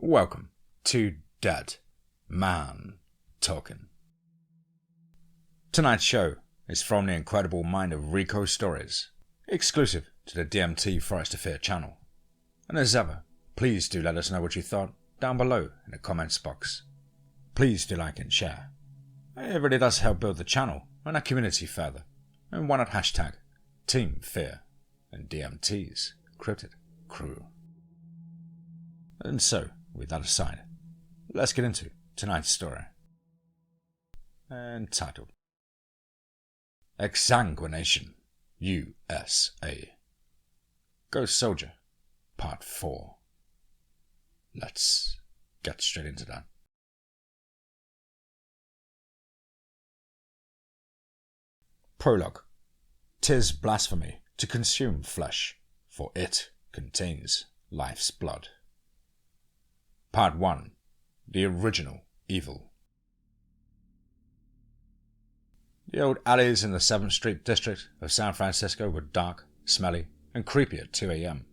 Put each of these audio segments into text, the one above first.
Welcome to Dead Man Talking. Tonight's show is from the incredible mind of Rico Stories, exclusive to the DMT Forest Affair channel. And as ever, please do let us know what you thought down below in the comments box. Please do like and share. It really does help build the channel and our community further. And why not hashtag Team Fear and DMT's Cryptid Crew. And so, with that aside, let's get into tonight's story. Entitled Exsanguination, USA. Ghost Soldier, Part 4. Let's get straight into that. Prologue. 'Tis blasphemy to consume flesh, for it contains life's blood. Part 1. The Original Evil. The old alleys in the 7th Street district of San Francisco were dark, smelly, and creepy at 2 a.m.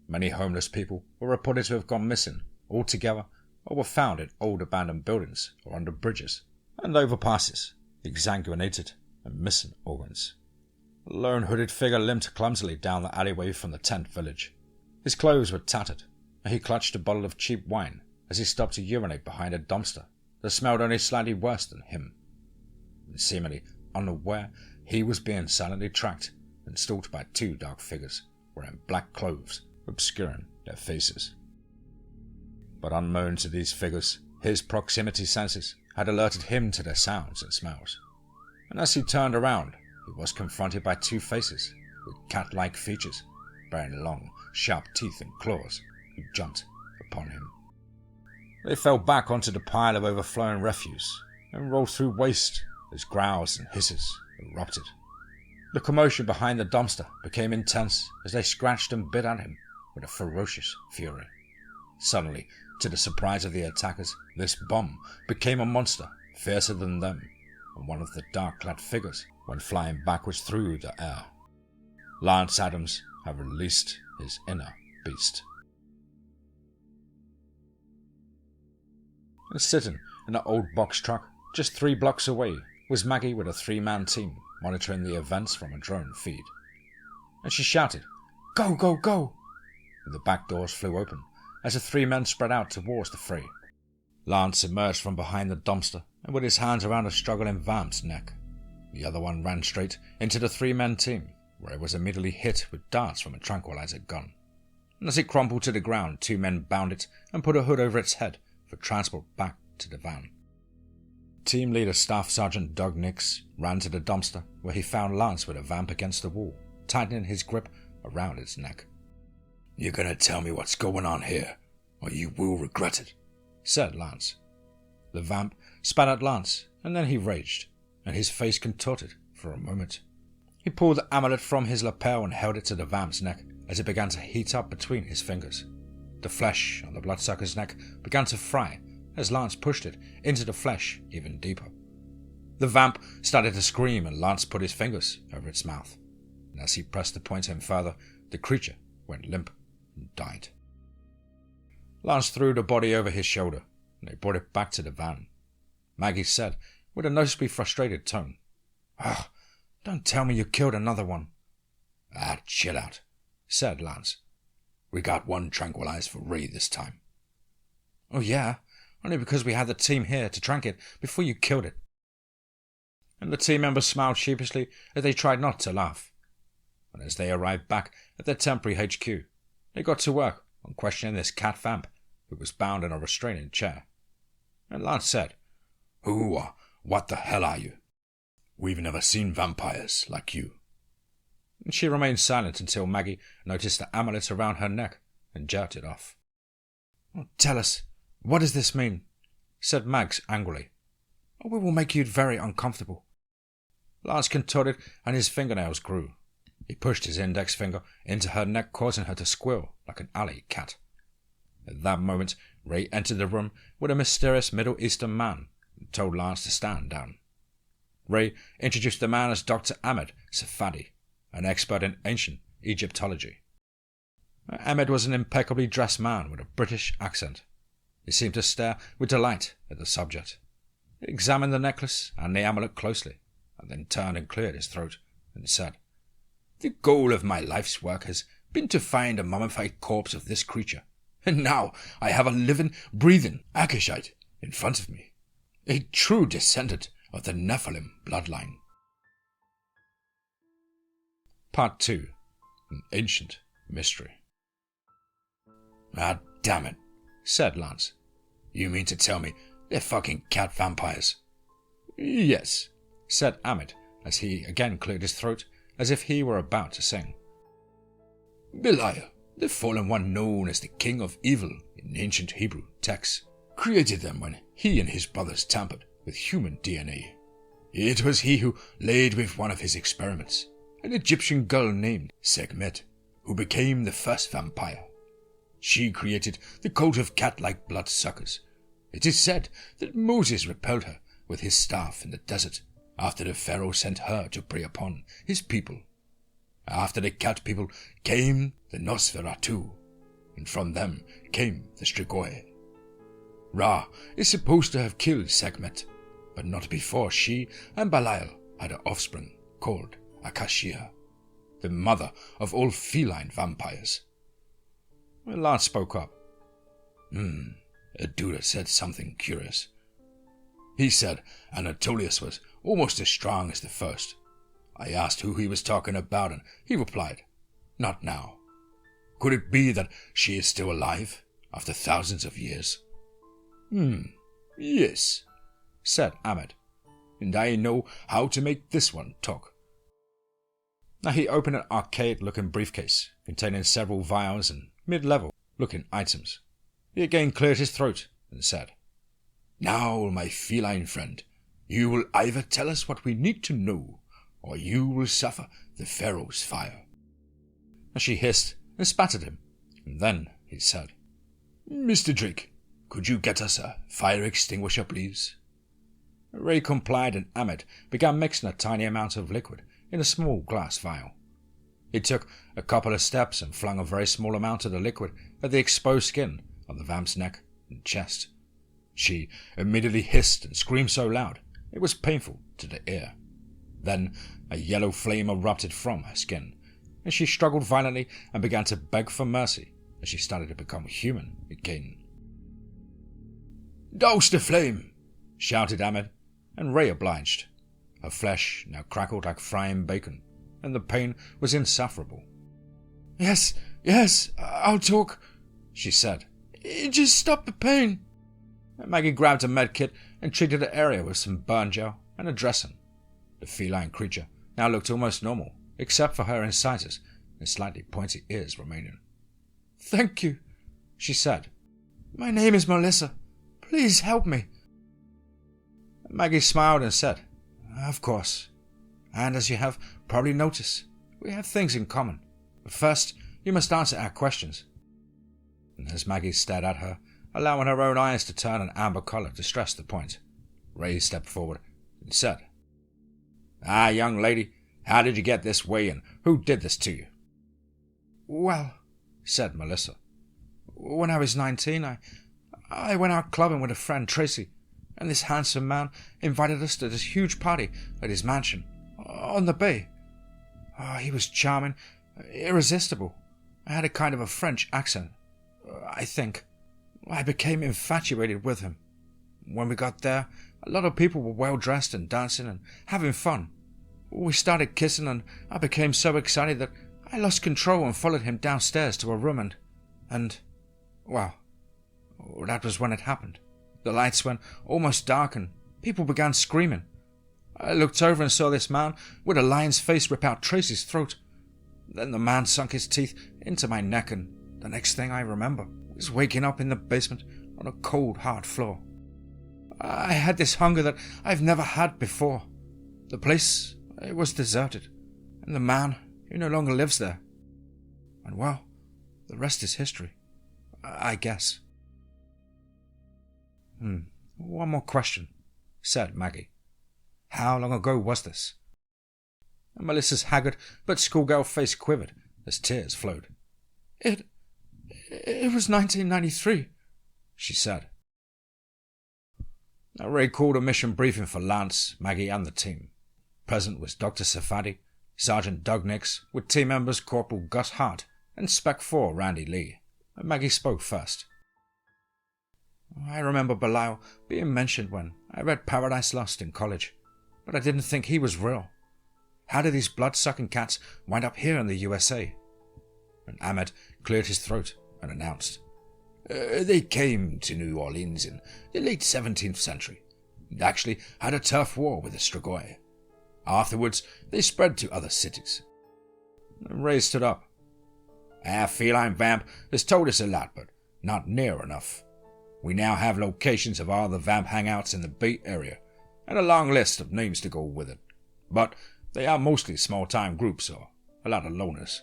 Many homeless people were reported to have gone missing altogether or were found in old abandoned buildings or under bridges and overpasses, exsanguinated and missing organs. A lone hooded figure limped clumsily down the alleyway from the tent village. His clothes were tattered, and he clutched a bottle of cheap wine as he stopped to urinate behind a dumpster that smelled only slightly worse than him. And seemingly unaware, he was being silently tracked and stalked by 2 dark figures wearing black clothes obscuring their faces. But unknown to these figures, his proximity senses had alerted him to their sounds and smells. And as he turned around, he was confronted by 2 faces with cat-like features, bearing long, sharp teeth and claws, who jumped upon him. They fell back onto the pile of overflowing refuse and rolled through waste as growls and hisses erupted. The commotion behind the dumpster became intense as they scratched and bit at him with a ferocious fury. Suddenly, to the surprise of the attackers, this bomb became a monster fiercer than them, and one of the dark-clad figures went flying backwards through the air. Lance Adams had released his inner beast. And sitting in an old box truck just 3 blocks away was Maggie with a 3-man team monitoring the events from a drone feed. And she shouted, "Go, go, go!" And the back doors flew open as the 3 men spread out towards the fray. Lance emerged from behind the dumpster and with his hands around a struggling vamp's neck. The other one ran straight into the 3-man team, where it was immediately hit with darts from a tranquilizer gun. And as it crumpled to the ground, 2 men bound it and put a hood over its head for transport back to the van. Team leader Staff Sergeant Doug Nix ran to the dumpster, where he found Lance with a vamp against the wall, tightening his grip around its neck. "You're gonna tell me what's going on here, or you will regret it," said Lance. The vamp spat at Lance, and then he raged, and his face contorted for a moment. He pulled the amulet from his lapel and held it to the vamp's neck as it began to heat up between his fingers. The flesh on the bloodsucker's neck began to fry as Lance pushed it into the flesh even deeper. The vamp started to scream and Lance put his fingers over its mouth. And as he pressed the point in further, the creature went limp and died. Lance threw the body over his shoulder and they brought it back to the van. Maggie said, with a noticeably frustrated tone, "Don't tell me you killed another one." Chill out," said Lance. "We got one tranquilized for Ray this time." "Oh yeah, only because we had the team here to trank it before you killed it." And the team members smiled sheepishly as they tried not to laugh. And as they arrived back at their temporary HQ, they got to work on questioning this cat vamp who was bound in a restraining chair. And Lance said, What the hell are you? We've never seen vampires like you." And she remained silent until Maggie noticed the amulet around her neck and jerked it off. "Tell us, what does this mean?" said Mags angrily. "We will make you very uncomfortable." Lance contorted and his fingernails grew. He pushed his index finger into her neck, causing her to squeal like an alley cat. At that moment, Ray entered the room with a mysterious Middle Eastern man and told Lance to stand down. Ray introduced the man as Dr. Ahmed Safadi, an expert in ancient Egyptology. Ahmed was an impeccably dressed man with a British accent. He seemed to stare with delight at the subject. He examined the necklace and the amulet closely, and then turned and cleared his throat, and said, "The goal of my life's work has been to find a mummified corpse of this creature, and now I have a living, breathing Akashite in front of me, a true descendant of the Nephilim bloodline." Part 2. An Ancient Mystery. "Ah, damn it," said Lance. "You mean to tell me they're fucking cat vampires?" "Yes," said Amit, as he again cleared his throat, as if he were about to sing. "Belial, the fallen one known as the King of Evil in ancient Hebrew texts, created them when he and his brothers tampered with human DNA. It was he who laid with one of his experiments, an Egyptian girl named Sekhmet, who became the first vampire. She created the cult of cat-like bloodsuckers. It is said that Moses repelled her with his staff in the desert after the Pharaoh sent her to prey upon his people. After the cat people came the Nosferatu, and from them came the Strigoi. Ra is supposed to have killed Sekhmet, but not before she and Belial had an offspring called Akashia, the mother of all feline vampires." Lance spoke up. Adura said something curious. He said Anatolius was almost as strong as the first. I asked who he was talking about, and he replied, "Not now. Could it be that she is still alive after thousands of years?" "Yes," said Ahmed, "and I know how to make this one talk." Now he opened an arcade-looking briefcase containing several vials and mid-level looking items. He again cleared his throat and said, "Now, my feline friend, you will either tell us what we need to know, or you will suffer the Pharaoh's fire." And she hissed and spat at him, and then he said, "Mr. Drake, could you get us a fire extinguisher, please?" Ray complied, and Ahmed began mixing a tiny amount of liquid in a small glass vial. He took a couple of steps and flung a very small amount of the liquid at the exposed skin of the vamp's neck and chest. She immediately hissed and screamed so loud it was painful to the ear. Then a yellow flame erupted from her skin, and she struggled violently and began to beg for mercy as she started to become human again. "Douse the flame!" shouted Ahmed, and Ray obliged. Her flesh now crackled like frying bacon, and the pain was insufferable. Yes, I'll talk," she said. "Just stop the pain." Maggie grabbed a medkit and treated the area with some burn gel and a dressing. The feline creature now looked almost normal, except for her incisors and slightly pointy ears remaining. "Thank you," she said. "My name is Melissa. Please help me." Maggie smiled and said, "Of course. And as you have probably noticed, we have things in common. But first, you must answer our questions." And as Maggie stared at her, allowing her own eyes to turn an amber color to stress the point, Ray stepped forward and said, Young lady, how did you get this way, and who did this to you?" "Well," said Melissa, "when I was 19, I went out clubbing with a friend, Tracy, and this handsome man invited us to this huge party at his mansion on the bay. He was charming, irresistible. I had a kind of a French accent, I think. I became infatuated with him. When we got there, a lot of people were well dressed and dancing and having fun. We started kissing, and I became so excited that I lost control and followed him downstairs to a room and well, that was when it happened. The lights went almost dark and people began screaming. I looked over and saw this man with a lion's face rip out Tracy's throat. Then the man sunk his teeth into my neck, and the next thing I remember was waking up in the basement on a cold, hard floor. I had this hunger that I've never had before. The place, it was deserted, and the man, he no longer lives there. And well, the rest is history, I guess." "One more question," said Maggie. "How long ago was this?" And Melissa's haggard but schoolgirl face quivered as tears flowed. It was 1993, she said. Ray called a mission briefing for Lance, Maggie and the team. Present was Dr. Safadi, Sergeant Doug Nix, with team members Corporal Gus Hart and Spec 4 Randy Lee. Maggie spoke first. I remember Belial being mentioned when I read Paradise Lost in college, but I didn't think he was real. How did these blood-sucking cats wind up here in the USA? And Ahmed cleared his throat and announced, They came to New Orleans in the late 17th century and actually had a tough war with the Strigoi. Afterwards, they spread to other cities. Ray stood up. Our feline vamp has told us a lot, but not near enough. We now have locations of all the vamp hangouts in the Bay Area, and a long list of names to go with it. But they are mostly small-time groups or a lot of loners.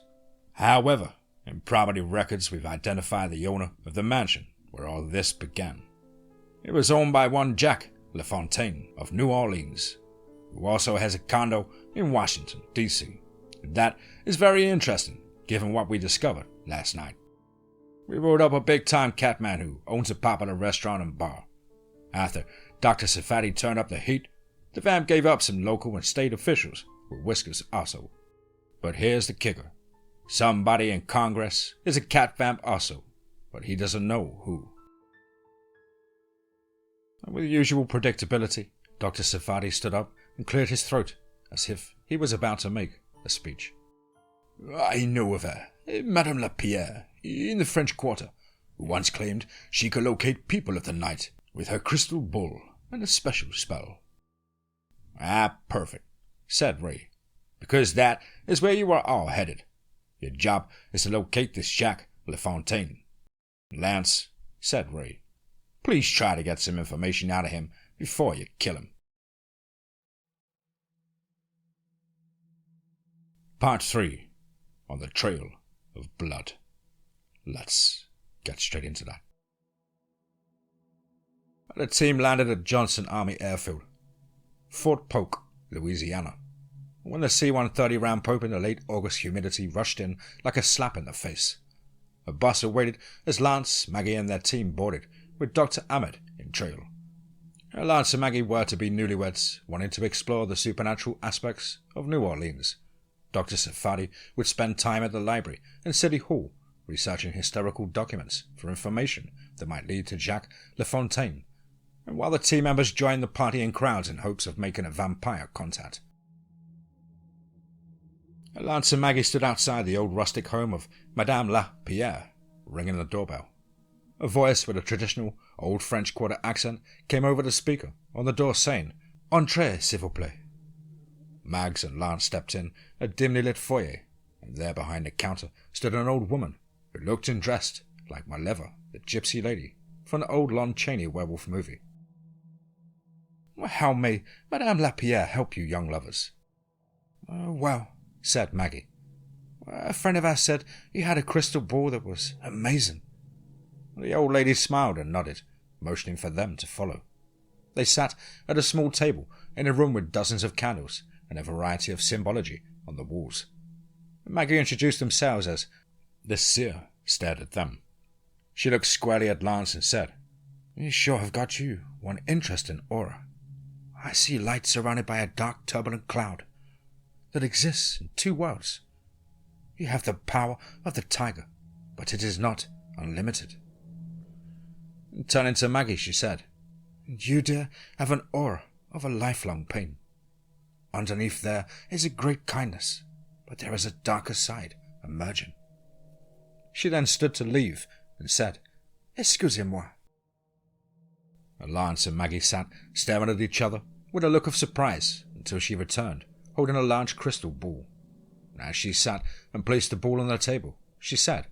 However, in property records we've identified the owner of the mansion where all this began. It was owned by one Jack LaFontaine of New Orleans, who also has a condo in Washington, D.C. That is very interesting, given what we discovered last night. We wrote up a big-time catman who owns a popular restaurant and bar. After Dr. Safadi turned up the heat, the vamp gave up some local and state officials with whiskers also. But here's the kicker. Somebody in Congress is a cat vamp also, but he doesn't know who. And with usual predictability, Dr. Safadi stood up and cleared his throat as if he was about to make a speech. I know of her, Madame Lapierre, in the French Quarter, who once claimed she could locate people of the night with her crystal ball and a special spell. Ah, perfect, said Ray, because that is where you are all headed. Your job is to locate this Jacques LaFontaine. Lance, said Ray, please try to get some information out of him before you kill him. Part 3. On the Trail of Blood. Let's get straight into that. The team landed at Johnson Army Airfield, Fort Polk, Louisiana, when the C-130 Rampope in the late August humidity rushed in like a slap in the face. A bus awaited as Lance, Maggie and their team boarded, with Dr. Ahmed in trail. Lance and Maggie were to be newlyweds, wanting to explore the supernatural aspects of New Orleans. Dr. Safadi would spend time at the library and City Hall, researching historical documents for information that might lead to Jacques LaFontaine, and while the team members joined the party in crowds in hopes of making a vampire contact. Lance and Maggie stood outside the old rustic home of Madame Lapierre, ringing the doorbell. A voice with a traditional old French Quarter accent came over the speaker on the door saying, Entrez, s'il vous plaît. Mags and Lance stepped in a dimly lit foyer, and there behind the counter stood an old woman who looked and dressed like Maleva, the gypsy lady from the old Lon Chaney werewolf movie. How may Madame Lapierre help you, young lovers? Well, said Maggie. A friend of ours said you had a crystal ball that was amazing. The old lady smiled and nodded, motioning for them to follow. They sat at a small table in a room with dozens of candles and a variety of symbology on the walls. Maggie introduced themselves as the seer stared at them. She looked squarely at Lance and said, You sure have got you one interesting aura. I see light surrounded by a dark, turbulent cloud that exists in two worlds. You have the power of the tiger, but it is not unlimited. Turning to Maggie, she said, You, dear, have an aura of a lifelong pain. Underneath there is a great kindness, but there is a darker side emerging. She then stood to leave and said, Excusez-moi. Lance and Maggie sat staring at each other with a look of surprise until she returned, holding a large crystal ball. As she sat and placed the ball on the table, she said,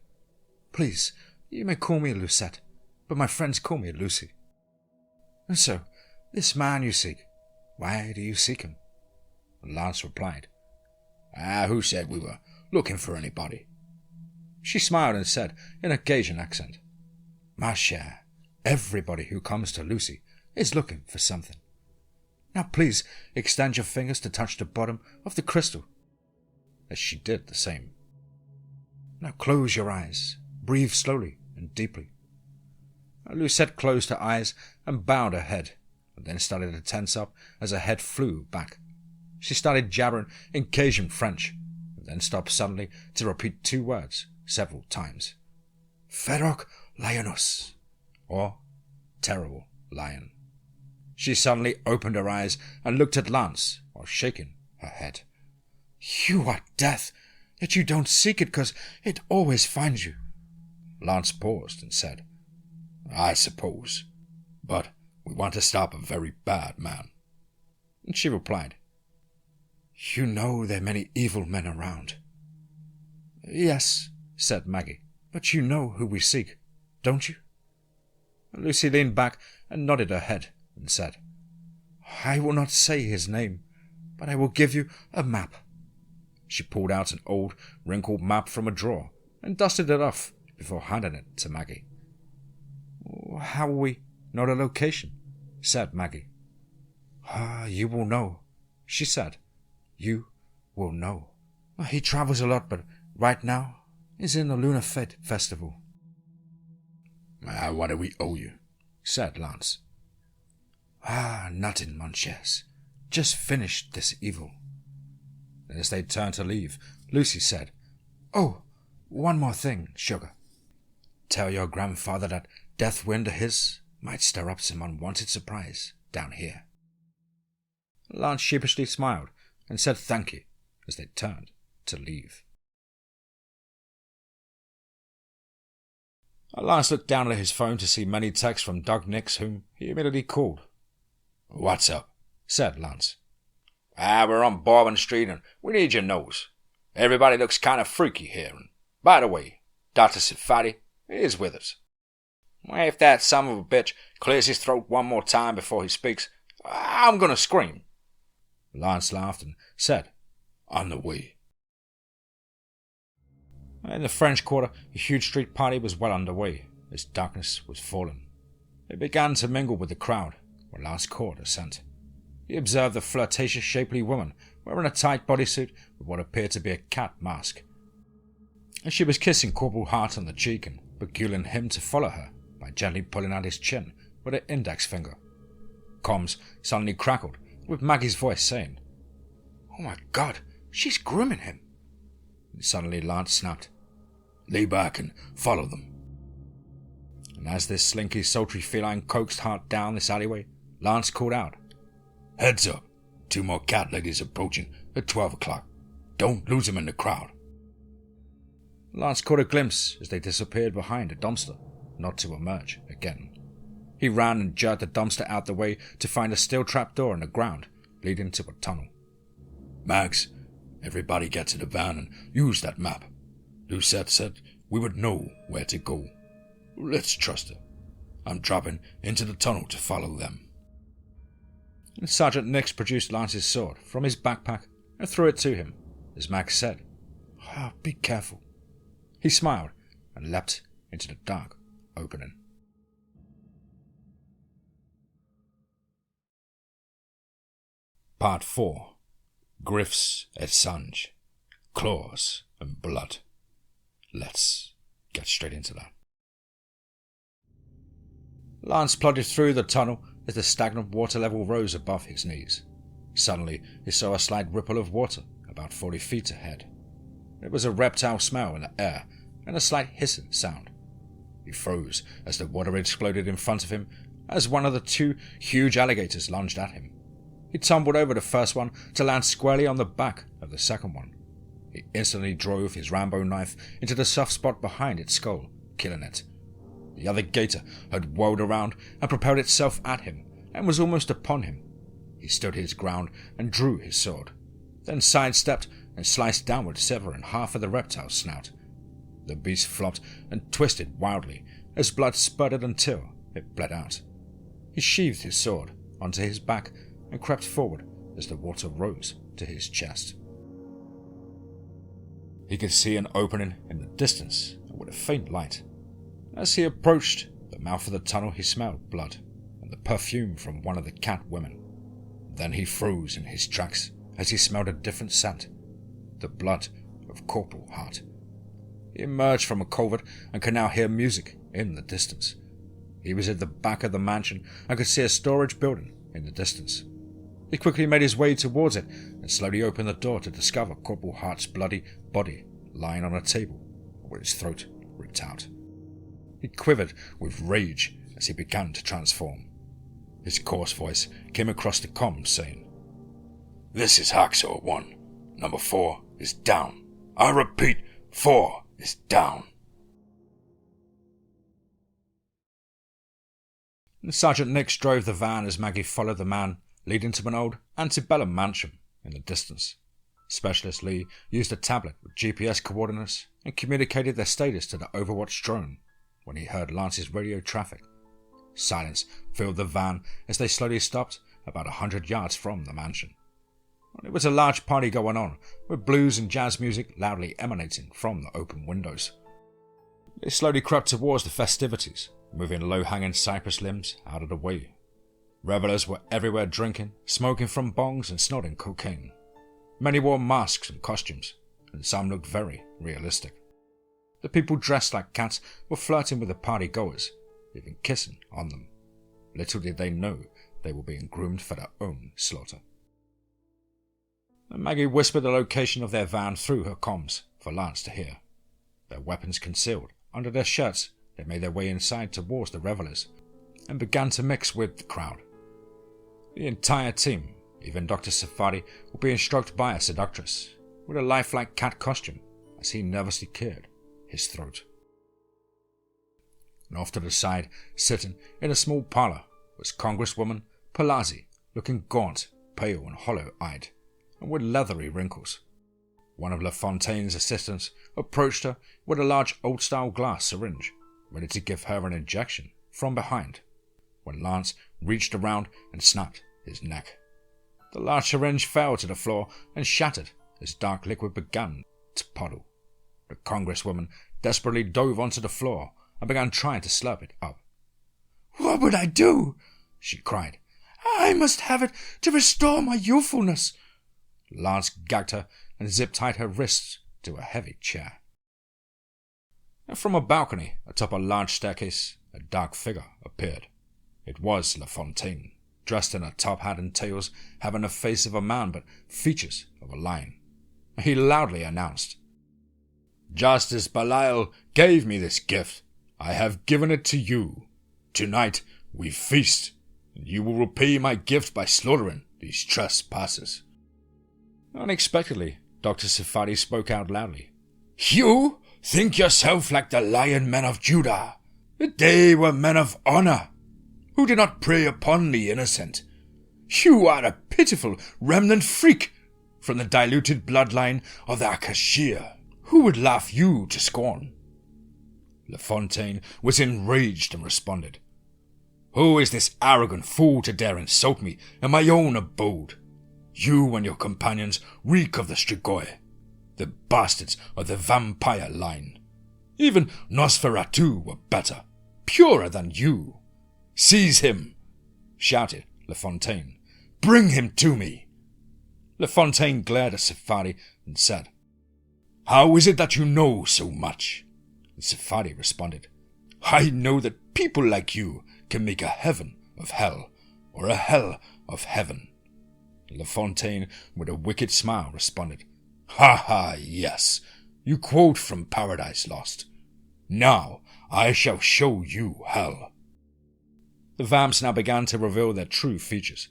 Please, you may call me Lucette, but my friends call me Lucy. And so, this man you seek, why do you seek him? Lance replied, Who said we were looking for anybody? She smiled and said, in a Cajun accent, Ma chère, everybody who comes to Lucy is looking for something. Now please extend your fingers to touch the bottom of the crystal. As she did the same. Now close your eyes, breathe slowly and deeply. Lucette closed her eyes and bowed her head. and then started to tense up as her head flew back. She started jabbering in Cajun French, and then stopped suddenly to repeat 2 words several times. Ferox Lionus, or Terrible Lion. She suddenly opened her eyes and looked at Lance while shaking her head. You are death, yet you don't seek it because it always finds you. Lance paused and said, I suppose, but we want to stop a very bad man. And she replied, You know there are many evil men around. Yes, said Maggie, but you know who we seek, don't you? Lucy leaned back and nodded her head and said, I will not say his name, but I will give you a map. She pulled out an old, wrinkled map from a drawer and dusted it off before handing it to Maggie. How will we know the location? Said Maggie. You will know, she said. You will know. He travels a lot, but right now he's in the Lunar Fête Festival. What do we owe you? Said Lance. Nothing, Monchess. Just finished this evil. As they turned to leave, Lucy said, Oh, one more thing, Sugar. Tell your grandfather that Deathwind of his might stir up some unwanted surprise down here. Lance sheepishly smiled and said thank you as they turned to leave. Lance looked down at his phone to see many texts from Doug Nix, whom he immediately called. What's up? Said Lance. We're on Bourbon Street and we need your nose. Everybody looks kind of freaky here. And by the way, Dr. Sifati is with us. If that son of a bitch clears his throat one more time before he speaks, I'm going to scream. Lance laughed and said, On the way. In the French Quarter, a huge street party was well underway as darkness was falling. It began to mingle with the crowd when Lance caught a scent. He observed a flirtatious, shapely woman wearing a tight bodysuit with what appeared to be a cat mask. And she was kissing Corporal Hart on the cheek and beguiling him to follow her by gently pulling out his chin with her index finger. Comms suddenly crackled, with Maggie's voice saying, Oh my God, she's grooming him. And suddenly Lance snapped, Lay back and follow them. And as this slinky, sultry feline coaxed Hart down this alleyway, Lance called out, Heads up, 2 more cat ladies approaching at 12 o'clock. Don't lose them in the crowd. Lance caught a glimpse as they disappeared behind a dumpster, not to emerge again. He ran and jerked the dumpster out the way to find a steel trap door in the ground leading to a tunnel. Max, everybody get to the van and use that map. Lucette said we would know where to go. Let's trust her. I'm dropping into the tunnel to follow them. And Sergeant Nix produced Lance's sword from his backpack and threw it to him, as Max said, Be careful. He smiled and leapt into the dark opening. Part 4. Griff's et Sange. Claws and blood. Let's get straight into that. Lance plodded through the tunnel as the stagnant water level rose above his knees. Suddenly, he saw a slight ripple of water about 40 feet ahead. There was a reptile smell in the air and a slight hissing sound. He froze as the water exploded in front of him as one of the 2 huge alligators lunged at him. He tumbled over the first one to land squarely on the back of the second one. He instantly drove his Rambo knife into the soft spot behind its skull, killing it. The other gator had whirled around and propelled itself at him and was almost upon him. He stood his ground and drew his sword, then sidestepped and sliced downward, severing half of the reptile's snout. The beast flopped and twisted wildly as blood spurted until it bled out. He sheathed his sword onto his back and crept forward as the water rose to his chest. He could see an opening in the distance with a faint light. As he approached the mouth of the tunnel, he smelled blood and the perfume from one of the cat women. Then he froze in his tracks as he smelled a different scent, the blood of Corporal Hart. He emerged from a culvert and could now hear music in the distance. He was at the back of the mansion and could see a storage building in the distance. He quickly made his way towards it and slowly opened the door to discover Corporal Hart's bloody body lying on a table with his throat ripped out. He quivered with rage as he began to transform. His coarse voice came across the comms saying, "This is Hacksaw 1. Number 4 is down. I repeat, 4 is down." Sergeant Nix drove the van as Maggie followed the man, leading to an old antebellum mansion in the distance. Specialist Lee used a tablet with GPS coordinates and communicated their status to the Overwatch drone when he heard Lance's radio traffic. Silence filled the van as they slowly stopped about 100 yards from the mansion. It was a large party going on, with blues and jazz music loudly emanating from the open windows. They slowly crept towards the festivities, moving low-hanging cypress limbs out of the way. Revelers were everywhere drinking, smoking from bongs and snorting cocaine. Many wore masks and costumes, and some looked very realistic. The people dressed like cats were flirting with the party-goers, even kissing on them. Little did they know they were being groomed for their own slaughter. Maggie whispered the location of their van through her comms for Lance to hear. Their weapons concealed under their shirts, they made their way inside towards the revelers and began to mix with the crowd. The entire team, even Dr. Safari, were being stroked by a seductress with a lifelike cat costume as he nervously cleared his throat. And off to the side, sitting in a small parlour, was Congresswoman Palazzi, looking gaunt, pale and hollow-eyed, and with leathery wrinkles. One of LaFontaine's assistants approached her with a large old-style glass syringe, ready to give her an injection from behind, when Lance reached around and snapped his neck. The large syringe fell to the floor and shattered as dark liquid began to puddle. The Congresswoman desperately dove onto the floor and began trying to slurp it up. "What would I do?" she cried. "I must have it to restore my youthfulness." Lance gagged her and zip-tied her wrists to a heavy chair. And from a balcony atop a large staircase, a dark figure appeared. It was LaFontaine, dressed in a top hat and tails, having the face of a man but features of a lion. He loudly announced, "Justice Belial gave me this gift. I have given it to you. Tonight we feast, and you will repay my gift by slaughtering these trespassers." Unexpectedly, Dr. Safadi spoke out loudly. "You think yourself like the lion men of Judah. They were men of honor, who did not prey upon the innocent. You are a pitiful remnant freak from the diluted bloodline of the Akashir, who would laugh you to scorn." LaFontaine was enraged and responded, "Who is this arrogant fool to dare insult me in my own abode? You and your companions reek of the Strigoi, the bastards of the vampire line. Even Nosferatu were better, purer than you. Seize him," shouted LaFontaine. "Bring him to me." LaFontaine glared at Safari and said, "How is it that you know so much?" And Safari responded, "I know that people like you can make a heaven of hell, or a hell of heaven." LaFontaine, with a wicked smile, responded, "Ha ha, yes, you quote from Paradise Lost. Now I shall show you hell." The vamps now began to reveal their true features,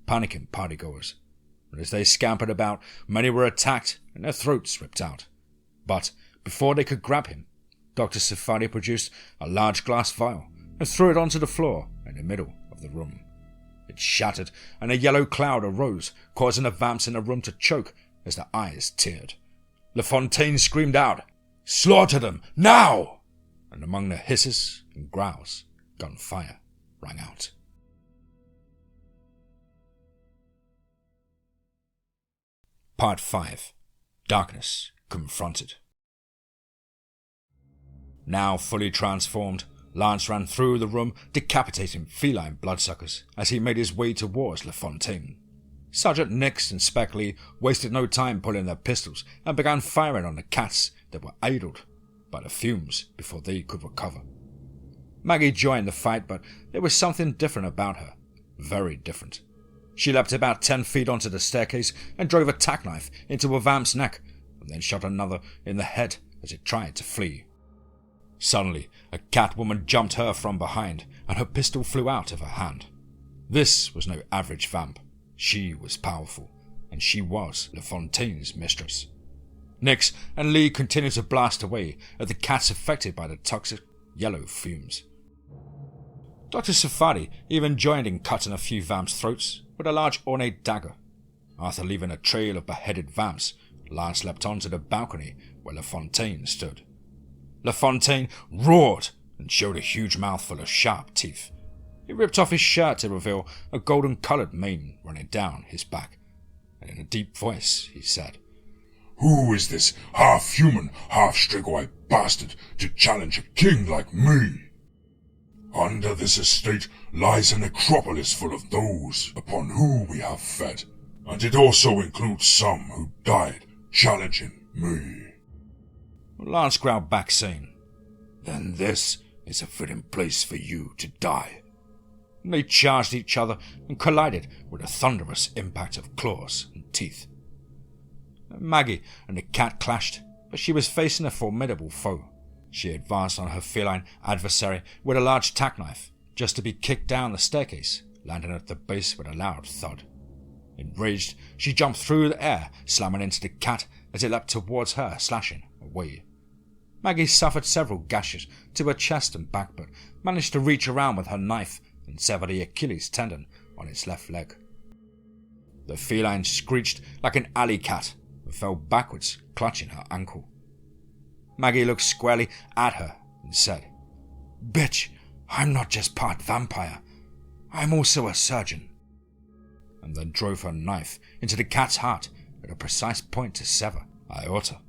panicking partygoers. And as they scampered about, many were attacked and their throats ripped out. But before they could grab him, Dr. Safadi produced a large glass vial and threw it onto the floor in the middle of the room. It shattered, and a yellow cloud arose, causing the vamps in the room to choke as their eyes teared. LaFontaine screamed out, "Slaughter them, now!" And among the hisses and growls, gunfire rang out. Part 5. Darkness Confronted. Now fully transformed, Lance ran through the room, decapitating feline bloodsuckers as he made his way towards LaFontaine. Sergeant Nix and Spec Lee wasted no time pulling their pistols and began firing on the cats that were aidled by the fumes before they could recover. Maggie joined the fight, but there was something different about her. very different. She leapt about 10 feet onto the staircase and drove a tack knife into a vamp's neck, and then shot another in the head as it tried to flee. Suddenly, a Catwoman jumped her from behind, and her pistol flew out of her hand. This was no average vamp. She was powerful, and she was LaFontaine's mistress. Nix and Lee continued to blast away at the cats affected by the toxic yellow fumes. Dr. Safadi even joined in cutting a few vamps' throats with a large ornate dagger. After leaving a trail of beheaded vamps, Lance leapt onto the balcony where LaFontaine stood. LaFontaine roared and showed a huge mouthful of sharp teeth. He ripped off his shirt to reveal a golden-coloured mane running down his back, and in a deep voice he said, "Who is this half-human, half-Strigoi bastard to challenge a king like me? Under this estate lies a necropolis full of those upon whom we have fed, and it also includes some who died challenging me." Lance growled back, saying, "Then this is a fitting place for you to die." They charged each other and collided with a thunderous impact of claws and teeth. Maggie and the cat clashed, but she was facing a formidable foe. She advanced on her feline adversary with a large tack knife, just to be kicked down the staircase, landing at the base with a loud thud. Enraged, she jumped through the air, slamming into the cat as it leapt towards her, slashing away. Maggie suffered several gashes to her chest and back, but managed to reach around with her knife and sever the Achilles tendon on its left leg. The feline screeched like an alley cat and fell backwards, clutching her ankle. Maggie looked squarely at her and said, "Bitch, I'm not just part vampire. I'm also a surgeon," and then drove her knife into the cat's heart at a precise point to sever aorta.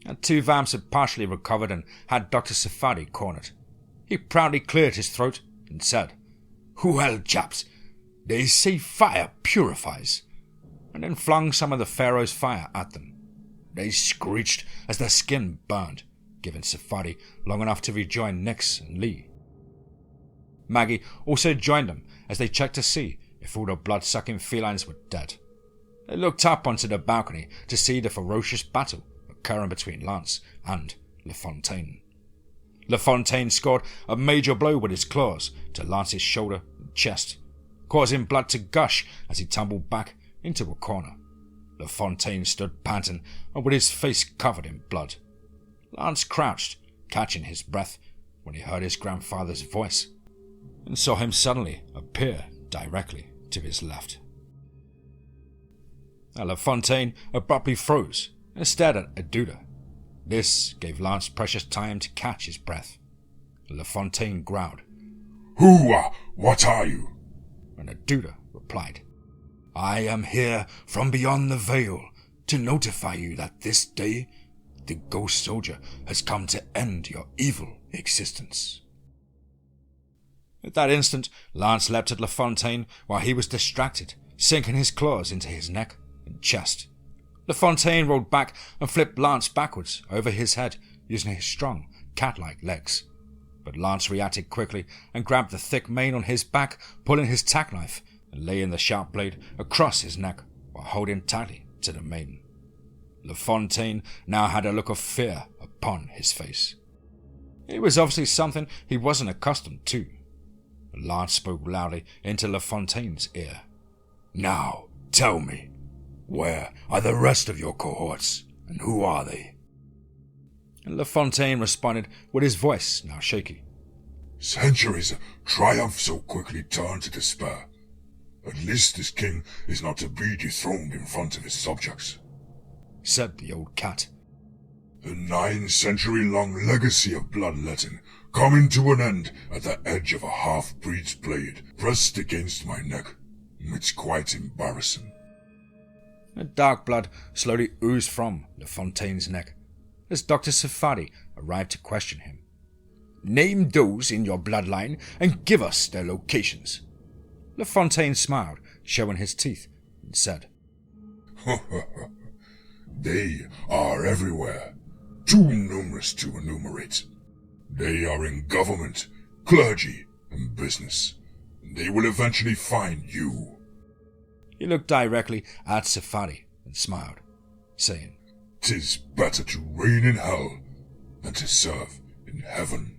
The two vamps had partially recovered and had Dr. Safadi cornered. He proudly cleared his throat and said, "Well, chaps, they say fire purifies," and then flung some of the Pharaoh's fire at them. They screeched as their skin burned, giving Safadi long enough to rejoin Nix and Lee. Maggie also joined them as they checked to see if all the blood-sucking felines were dead. They looked up onto the balcony to see the ferocious battle occurring between Lance and LaFontaine. LaFontaine scored a major blow with his claws to Lance's shoulder and chest, causing blood to gush as he tumbled back into a corner. LaFontaine stood panting and with his face covered in blood. Lance crouched, catching his breath when he heard his grandfather's voice, and saw him suddenly appear directly to his left. LaFontaine abruptly froze and stared at Aduda. This gave Lance precious time to catch his breath. LaFontaine growled, What are you?" and Aduda replied, "I am here from beyond the veil to notify you that this day the ghost soldier has come to end your evil existence." At that instant, Lance leapt at LaFontaine while he was distracted, sinking his claws into his neck and chest. LaFontaine rolled back and flipped Lance backwards over his head using his strong, cat-like legs. But Lance reacted quickly and grabbed the thick mane on his back, pulling his tack knife and laying the sharp blade across his neck while holding tightly to the mane. LaFontaine now had a look of fear upon his face. It was obviously something he wasn't accustomed to. Lance spoke loudly into LaFontaine's ear. "Now, tell me, where are the rest of your cohorts, and who are they?" And LaFontaine responded with his voice now shaky. "Centuries of triumph so quickly turn to despair. At least this king is not to be dethroned in front of his subjects," said the old cat. "The 9-century-long legacy of bloodletting coming to an end at the edge of a half-breed's blade pressed against my neck. It's quite embarrassing." The dark blood slowly oozed from LaFontaine's neck as Dr. Safadi arrived to question him. "Name those in your bloodline and give us their locations." LaFontaine smiled, showing his teeth, and said, "They are everywhere, too numerous to enumerate. They are in government, clergy, and business. They will eventually find you. He looked directly at Safari and smiled, saying, "'Tis better to reign in hell than to serve in heaven."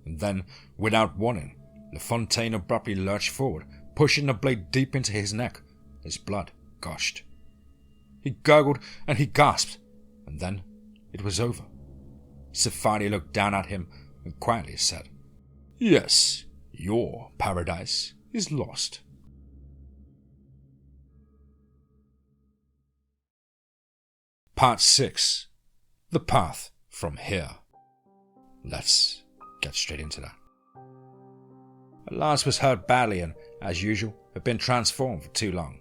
And then, without warning, LaFontaine abruptly lurched forward, pushing the blade deep into his neck. His blood gushed. He gurgled and he gasped, and then it was over. Safari looked down at him and quietly said, "Yes, your paradise is lost." Part 6. The Path from Here. Let's get straight into that. Lance was hurt badly and, as usual, had been transformed for too long.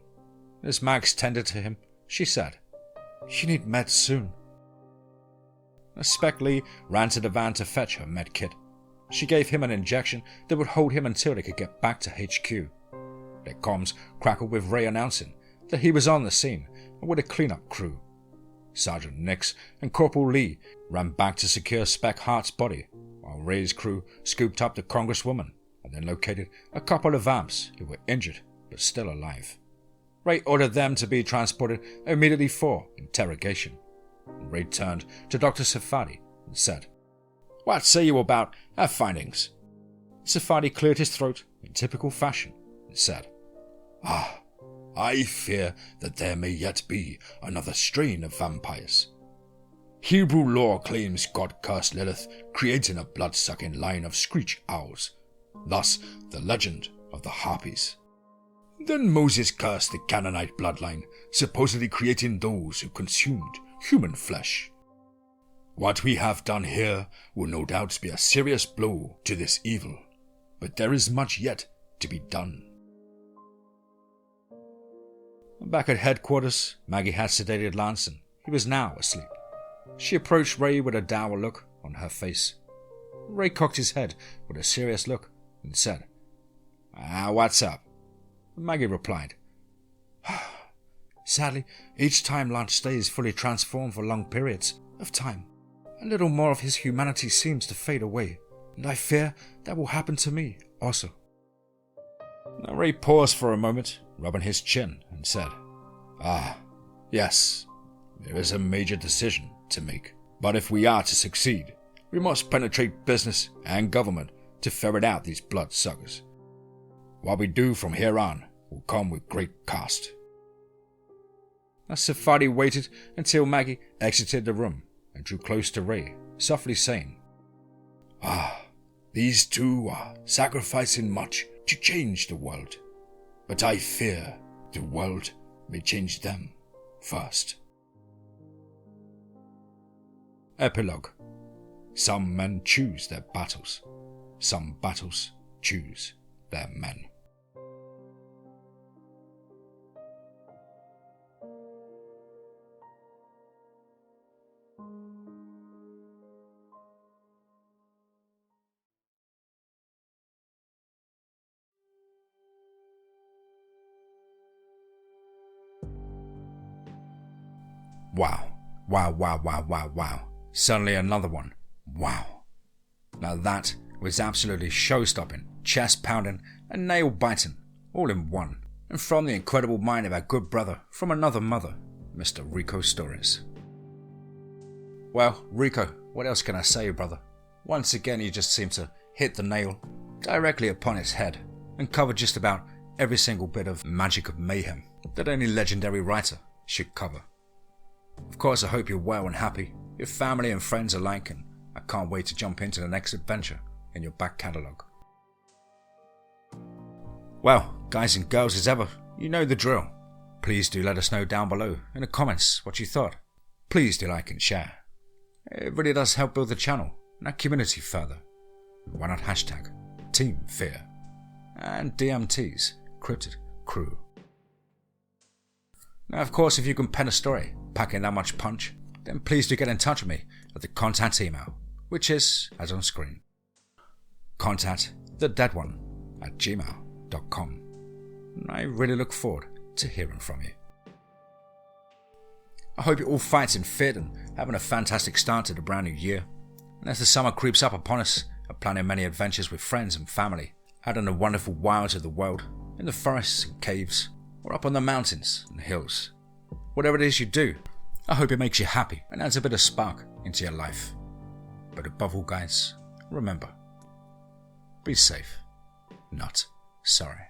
As Max tended to him, she said, "You need meds soon." Spec Lee ran to the van to fetch her med kit. She gave him an injection that would hold him until they could get back to HQ. Their comms crackled with Ray announcing that he was on the scene and with a cleanup crew. Sergeant Nix and Corporal Lee ran back to secure Spec Hart's body, while Ray's crew scooped up the Congresswoman and then located a couple of vamps who were injured but still alive. Ray ordered them to be transported immediately for interrogation. Ray turned to Dr. Safadi and said, "What say you about our findings?" Safadi cleared his throat in typical fashion and said, "I fear that there may yet be another strain of vampires. Hebrew lore claims God cursed Lilith, creating a blood-sucking line of screech owls, thus the legend of the Harpies. Then Moses cursed the Canaanite bloodline, supposedly creating those who consumed human flesh. What we have done here will no doubt be a serious blow to this evil, but there is much yet to be done." Back at headquarters, Maggie had sedated Lanson. He was now asleep. She approached Ray with a dour look on her face. Ray cocked his head with a serious look and said, "What's up?" Maggie replied, "Sadly, each time Lance stays fully transformed for long periods of time, a little more of his humanity seems to fade away, and I fear that will happen to me also." Now Ray paused for a moment, rubbing his chin, and said, Yes, there is a major decision to make. But if we are to succeed, we must penetrate business and government to ferret out these bloodsuckers. What we do from here on will come with great cost." As Safadi waited until Maggie exited the room and drew close to Ray, softly saying, "These two are sacrificing much to change the world, but I fear the world may change them first." Epilogue. Some men choose their battles. Some battles choose their men. Wow. Suddenly another one. Wow. Now that was absolutely show-stopping, chest-pounding, and nail-biting, all in one. And from the incredible mind of our good brother from another mother, Mr. Rico Stories. Well, Rico, what else can I say, brother? Once again, you just seem to hit the nail directly upon its head and cover just about every single bit of magic of mayhem that any legendary writer should cover. Of course, I hope you're well and happy, your family and friends alike, and I can't wait to jump into the next adventure in your back catalogue. Well, guys and girls as ever, you know the drill. Please do let us know down below in the comments what you thought. Please do like and share. It really does help build the channel and our community further. Why not hashtag Team Fear and DMT's Cryptid Crew. Now, of course, if you can pen a story packing that much punch, then please do get in touch with me at the contact email, which is, as on screen, contactthedeadone@gmail.com. And I really look forward to hearing from you. I hope you're all fighting fit and having a fantastic start to the brand new year. And as the summer creeps up upon us, I'm planning many adventures with friends and family out in the wonderful wilds of the world, in the forests and caves, or up on the mountains and hills. Whatever it is you do, I hope it makes you happy and adds a bit of spark into your life. But above all, guys, remember, be safe, not sorry.